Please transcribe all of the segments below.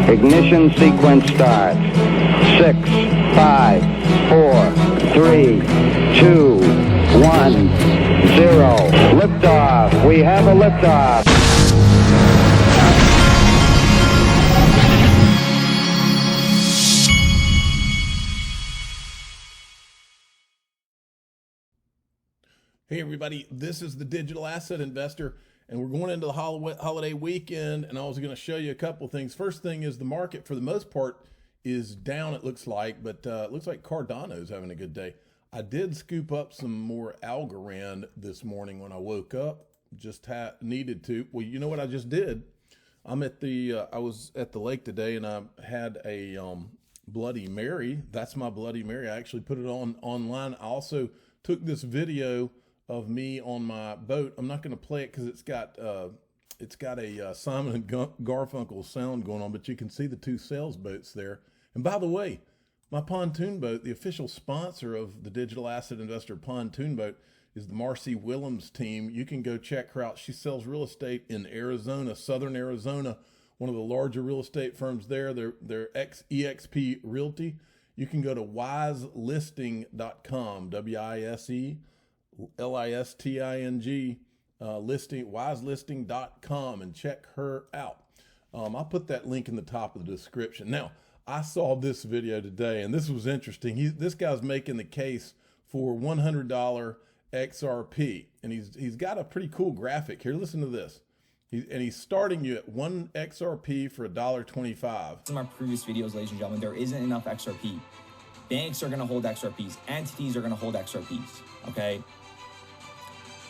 Ignition sequence starts. 6, 5, 4, 3, 2, 1, 0. Liftoff. We have a liftoff. Hey everybody, this is the Digital Asset Investor, and we're going into the holiday weekend, and I was going to show you a couple of things. First thing is the market, for the most part, is down, it looks like, but it looks like Cardano's having a good day. I did scoop up some more Algorand this morning when I woke up, just needed to. Well, you know what I just did? I'm at the, I was at the lake today, and I had a Bloody Mary. That's my Bloody Mary. I actually put it online. I also took this video of me on my boat. I'm not going to play it because it's got a Simon and Garfunkel sound going on, but you can see the two sailboats there. And by the way, my pontoon boat, the official sponsor of the Digital Asset Investor pontoon boat, is the Marcy Willems team. You can go check her out. She sells real estate in Arizona, Southern Arizona, one of the larger real estate firms there. They're EXP Realty. You can go to wiselisting.com, WISELISTING, wiselisting.com, and check her out. I'll put that link in the top of the description. Now, I saw this video today, and this was interesting. This guy's making the case for $100 XRP, and he's got a pretty cool graphic here. Listen to this. He's starting you at 1 XRP for $1.25. In my previous videos, ladies and gentlemen, there isn't enough XRP. Banks are going to hold XRPs. Entities are going to hold XRPs, okay?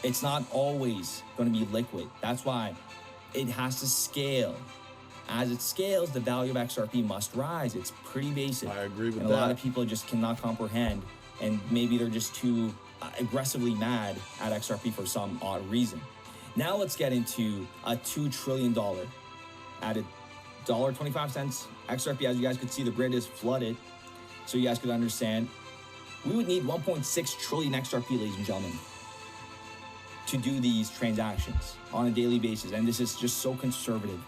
It's not always going to be liquid. That's why it has to scale. As it scales, the value of XRP must rise. It's pretty basic. I agree with that. A lot of people just cannot comprehend, and maybe they're just too aggressively mad at XRP for some odd reason. Now let's get into a $2 trillion at $1.25 XRP. As you guys could see, the grid is flooded, so you guys could understand. We would need 1.6 trillion XRP, ladies and gentlemen, to do these transactions on a daily basis. And this is just so conservative.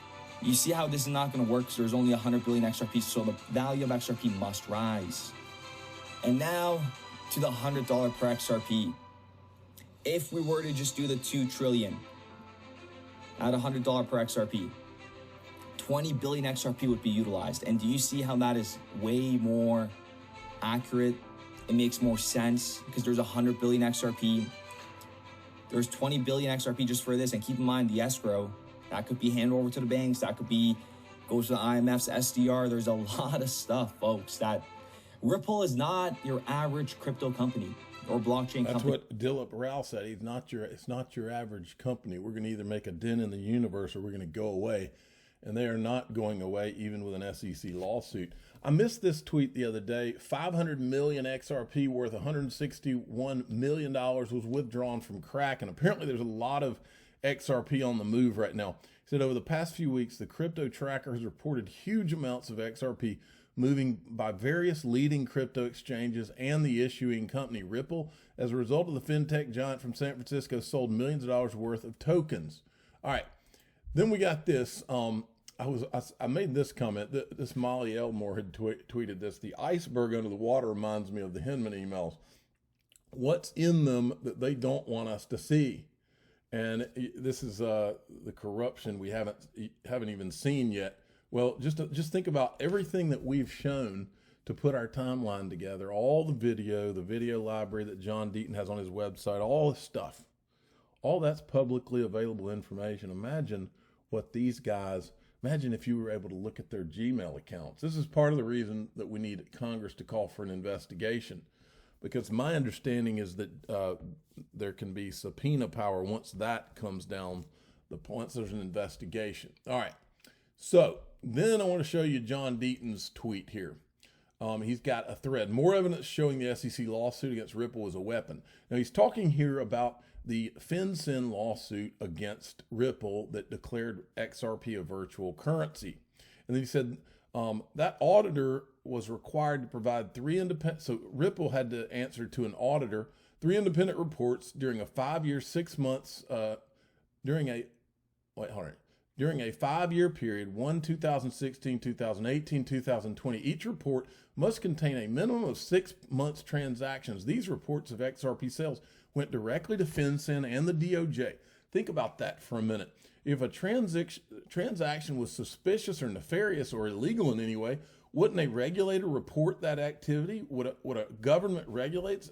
You see how this is not going to work because there's only 100 billion XRP, so the value of XRP must rise. And now to the $100 per XRP. If we were to just do the 2 trillion at $100 per XRP, 20 billion XRP would be utilized. And do you see how that is way more accurate? It makes more sense because there's 100 billion XRP. There's 20 billion XRP just for this. And keep in mind the escrow, that could be handed over to the banks. That could be, goes to the IMF's SDR. There's a lot of stuff, folks, that Ripple is not your average crypto company or blockchain company. That's what Dilip Rao said. It's not your average company. We're going to either make a dent in the universe or we're going to go away. And they are not going away even with an SEC lawsuit. I missed this tweet the other day. 500 million XRP worth $161 million was withdrawn from Crack. And apparently there's a lot of XRP on the move right now. He said over the past few weeks, the crypto tracker has reported huge amounts of XRP moving by various leading crypto exchanges and the issuing company Ripple. As a result of the fintech giant from San Francisco sold millions of dollars worth of tokens. All right, then we got this. I made this comment. This Molly Elmore had tweeted this. The iceberg under the water reminds me of the Hinman emails. What's in them that they don't want us to see? And this is the corruption we haven't even seen yet. Well, just think about everything that we've shown to put our timeline together, all the video library that John Deaton has on his website, all this stuff, all that's publicly available information. Imagine what these guys, imagine if you were able to look at their Gmail accounts. This is part of the reason that we need Congress to call for an investigation, because my understanding is that there can be subpoena power once that comes down, once there's an investigation. All right, so then I want to show you John Deaton's tweet here. He's got a thread. More evidence showing the SEC lawsuit against Ripple is a weapon. Now he's talking here about the FinCEN lawsuit against Ripple that declared XRP a virtual currency. And then he said that auditor was required to provide so Ripple had to answer to an auditor 3 independent reports during a 5-year, 6 months, during a 5-year period, 2016, 2018, 2020. Each report must contain a minimum of 6 months transactions. These reports of XRP sales went directly to FinCEN and the DOJ. Think about that for a minute. If a transaction was suspicious or nefarious or illegal in any way, wouldn't a regulator report that activity? Would a government regulators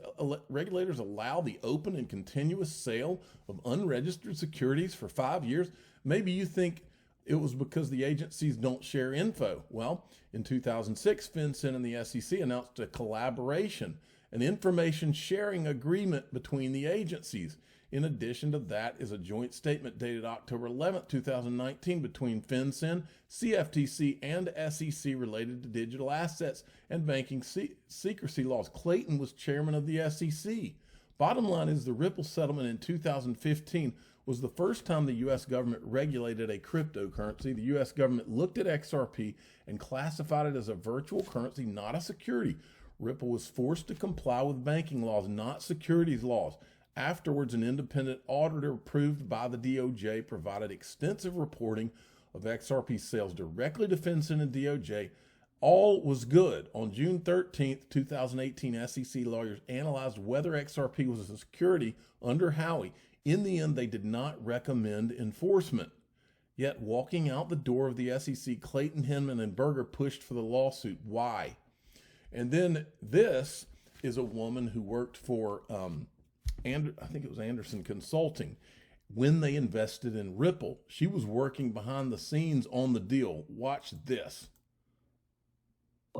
allow the open and continuous sale of unregistered securities for 5 years? Maybe you think it was because the agencies don't share info. Well, in 2006, FinCEN and the SEC announced a collaboration, an information sharing agreement between the agencies. In addition to that is a joint statement dated October 11, 2019 between FinCEN, CFTC, and SEC related to digital assets and banking secrecy laws. Clayton was chairman of the SEC. Bottom line is the Ripple settlement in 2015 was the first time the U.S. government regulated a cryptocurrency. The U.S. government looked at XRP and classified it as a virtual currency, not a security. Ripple was forced to comply with banking laws, not securities laws. Afterwards, an independent auditor approved by the DOJ provided extensive reporting of XRP sales directly to FinCEN and DOJ. All was good. On June 13, 2018, SEC lawyers analyzed whether XRP was a security under Howey. In the end, they did not recommend enforcement. Yet, walking out the door of the SEC, Clayton, Hinman, and Berger pushed for the lawsuit. Why? And then this is a woman who worked for, I think it was Anderson Consulting. When they invested in Ripple, she was working behind the scenes on the deal. Watch this.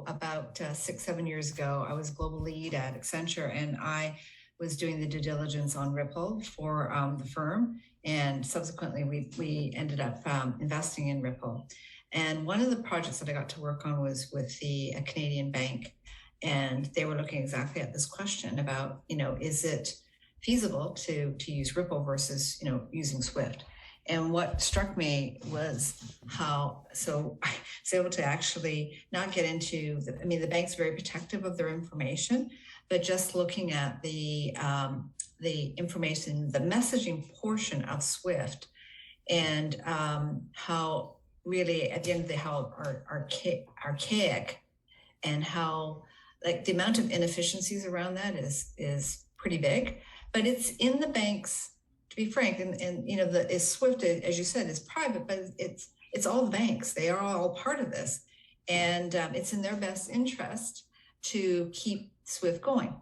About 6-7 years ago, I was global lead at Accenture, and I was doing the due diligence on Ripple for the firm, and subsequently we ended up investing in Ripple. And one of the projects that I got to work on was with a Canadian bank, and they were looking exactly at this question about, is it feasible to use Ripple versus, using Swift? And what struck me was how, so I was able to actually not get into, the bank's very protective of their information, but just looking at the information, the messaging portion of Swift, and how really at the end of the day, how archaic, and how like the amount of inefficiencies around that is pretty big. But it's in the banks, to be frank, and Swift, as you said, is private, but it's all the banks. They are all part of this, and it's in their best interest to keep Swift going.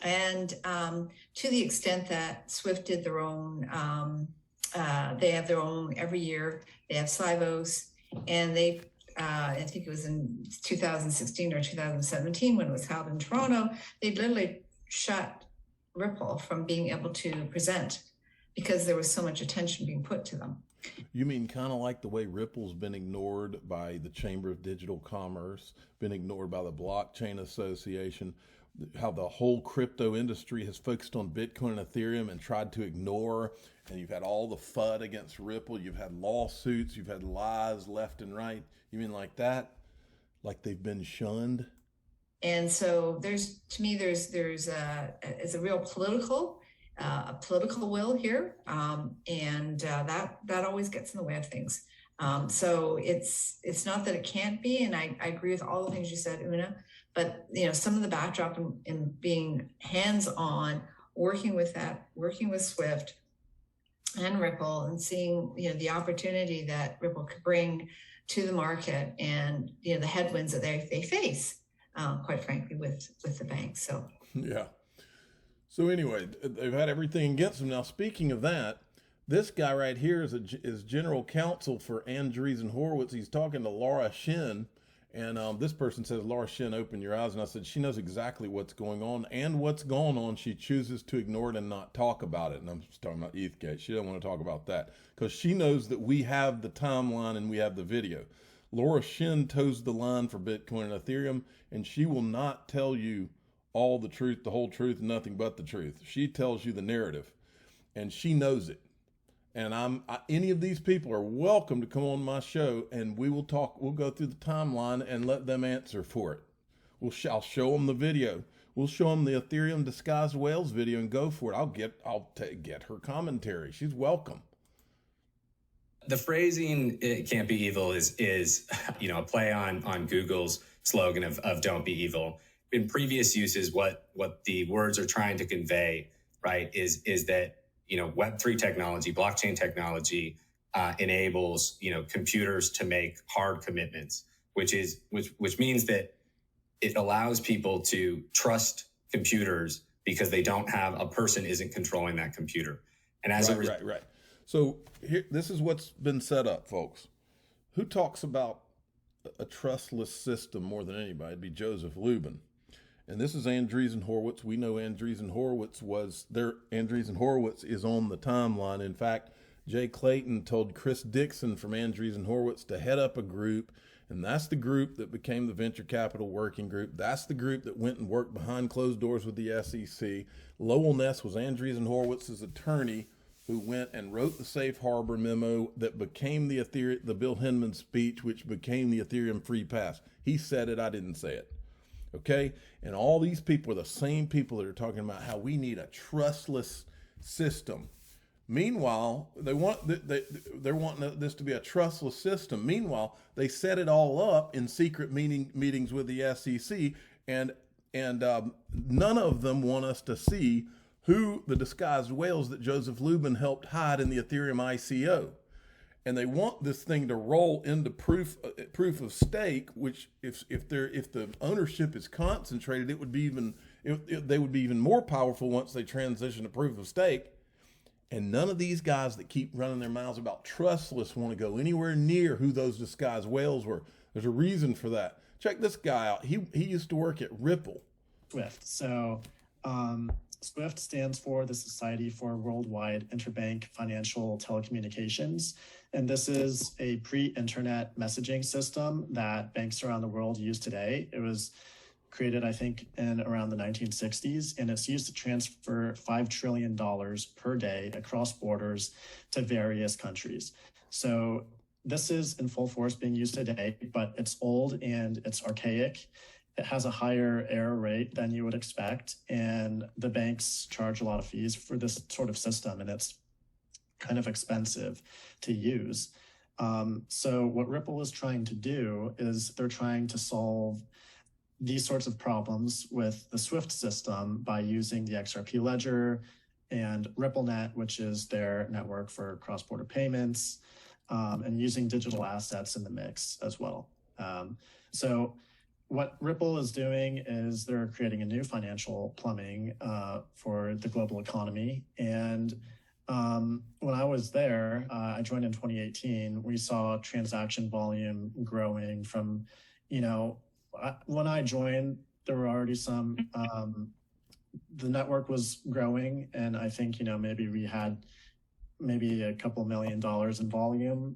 And to the extent that Swift did their own, they have their own every year. They have SIVOs, and they, I think it was in 2016 or 2017 when it was held in Toronto, they literally shut Ripple from being able to present because there was so much attention being put to them. You mean kind of like the way Ripple's been ignored by the Chamber of Digital Commerce, been ignored by the Blockchain Association, how the whole crypto industry has focused on Bitcoin and Ethereum and tried to ignore, and you've had all the FUD against Ripple, you've had lawsuits, you've had lies left and right. You mean like that? Like they've been shunned? And so there's a real political will here, and that always gets in the way of things. So it's not that it can't be, and I agree with all the things you said, Una, but some of the backdrop in being hands-on, working with Swift and Ripple, and seeing the opportunity that Ripple could bring to the market, and the headwinds that they face. Quite frankly, with the bank. So yeah. So anyway, they've had everything against them. Now, speaking of that, this guy right here is general counsel for Andreessen Horowitz. He's talking to Laura Shin, and this person says, Laura Shin, open your eyes. And I said, she knows exactly what's going on, and what's going on. She chooses to ignore it and not talk about it. And I'm just talking about ETHgate. She doesn't want to talk about that because she knows that we have the timeline and we have the video. Laura Shin toes the line for Bitcoin and Ethereum, and she will not tell you all the truth, the whole truth, nothing but the truth. She tells you the narrative, and she knows it. And any of these people are welcome to come on my show, and we will talk. We'll go through the timeline and let them answer for it. I'll show them the video. We'll show them the Ethereum disguised whales video and go for it. I'll get her commentary. She's welcome. The phrasing, "it can't be evil," is a play on Google's slogan of "don't be evil." In previous uses, what the words are trying to convey, right, is that Web3 technology, blockchain technology, enables computers to make hard commitments, which means that it allows people to trust computers because they don't have a person isn't controlling that computer, and as a result, right. So here, this is what's been set up, folks. Who talks about a trustless system more than anybody? It'd be Joseph Lubin. And this is Andreessen Horowitz. We know Andreessen Horowitz Andreessen Horowitz is on the timeline. In fact, Jay Clayton told Chris Dixon from Andreessen Horowitz to head up a group, and that's the group that became the Venture Capital Working Group. That's the group that went and worked behind closed doors with the SEC. Lowell Ness was Andreessen Horowitz's attorney who went and wrote the safe harbor memo that became the Bill Hinman speech, which became the Ethereum free pass. He said it, I didn't say it. Okay? And all these people are the same people that are talking about how we need a trustless system. Meanwhile, they're wanting this to be a trustless system. Meanwhile, they set it all up in secret meetings with the SEC, and none of them want us to see who the disguised whales that Joseph Lubin helped hide in the Ethereum ICO. And they want this thing to roll into proof of stake, which if the ownership is concentrated, they would be even more powerful once they transition to proof of stake. And none of these guys that keep running their mouths about trustless want to go anywhere near who those disguised whales were. There's a reason for that. Check this guy out. He used to work at Ripple. SWIFT. So SWIFT stands for the Society for Worldwide Interbank Financial Telecommunications. And this is a pre-internet messaging system that banks around the world use today. It was created, I think, in around the 1960s, and it's used to transfer $5 trillion per day across borders to various countries. So this is in full force being used today, but it's old and it's archaic. It has a higher error rate than you would expect, and the banks charge a lot of fees for this sort of system, and it's kind of expensive to use. So what Ripple is trying to do is they're trying to solve these sorts of problems with the SWIFT system by using the XRP ledger and RippleNet, which is their network for cross-border payments, and using digital assets in the mix as well. So what Ripple is doing is they're creating a new financial plumbing for the global economy. And when I was there, I joined in 2018, we saw transaction volume growing from, when I joined, there were already some, the network was growing. And I think, maybe we had maybe a couple $1 million in volume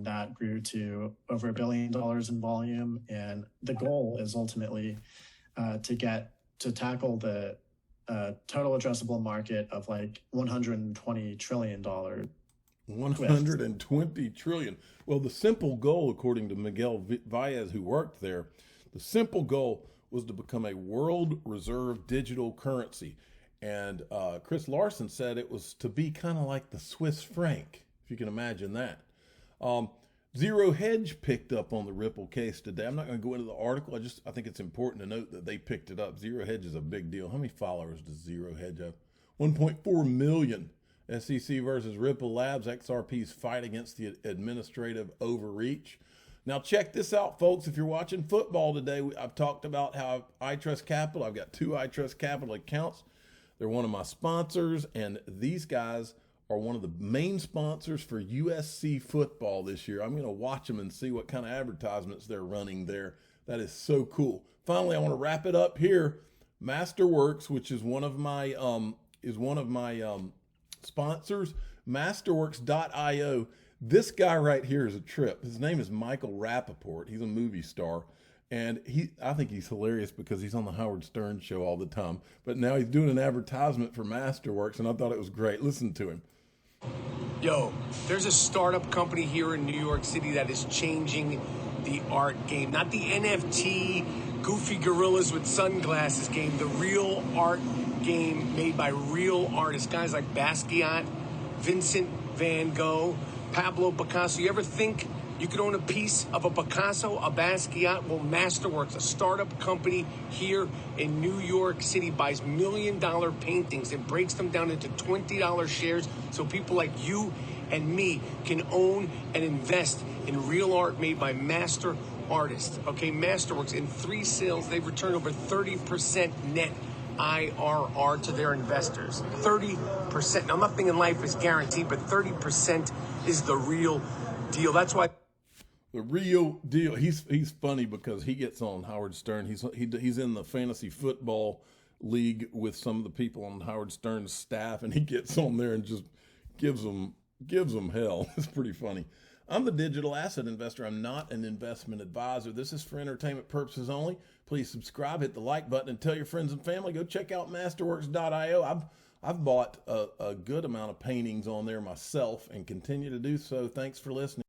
that grew to over $1 billion in volume. And the goal is ultimately to tackle the total addressable market of like $120 trillion. 120 trillion. Well, the simple goal, according to Miguel Valles, who worked there, the simple goal was to become a world reserve digital currency. And Chris Larson said it was to be kind of like the Swiss franc, if you can imagine that. Zero Hedge picked up on the Ripple case today. I'm not going to go into the article. I think it's important to note that they picked it up. Zero Hedge is a big deal. How many followers does Zero Hedge have? 1.4 million. SEC versus Ripple Labs. XRP's fight against the administrative overreach. Now check this out, folks. If you're watching football today, I've talked about how iTrustCapital. I've got 2 iTrustCapital accounts. They're one of my sponsors, and these guys are one of the main sponsors for USC football this year. I'm going to watch them and see what kind of advertisements they're running there. That is so cool. Finally, I want to wrap it up here. Masterworks, which is one of my sponsors, Masterworks.io. This guy right here is a trip. His name is Michael Rappaport. He's a movie star. And I think he's hilarious because he's on the Howard Stern show all the time. But now he's doing an advertisement for Masterworks, and I thought it was great. Listen to him. Yo, there's a startup company here in New York City that is changing the art game. Not the NFT, goofy gorillas with sunglasses game. The real art game made by real artists. Guys like Basquiat, Vincent van Gogh, Pablo Picasso. You ever think you could own a piece of a Picasso, a Basquiat? Well, Masterworks, a startup company here in New York City, buys $1 million paintings and breaks them down into $20 shares so people like you and me can own and invest in real art made by master artists. Okay, Masterworks, in 3 sales, they've returned over 30% net IRR to their investors. 30%. Now, nothing in life is guaranteed, but 30% is the real deal. That's why the real deal. He's funny because he gets on Howard Stern. He's in the fantasy football league with some of the people on Howard Stern's staff, and he gets on there and just gives them hell. It's pretty funny. I'm the digital asset investor. I'm not an investment advisor. This is for entertainment purposes only. Please subscribe, hit the like button, and tell your friends and family. Go check out Masterworks.io. I've bought a good amount of paintings on there myself and continue to do so. Thanks for listening.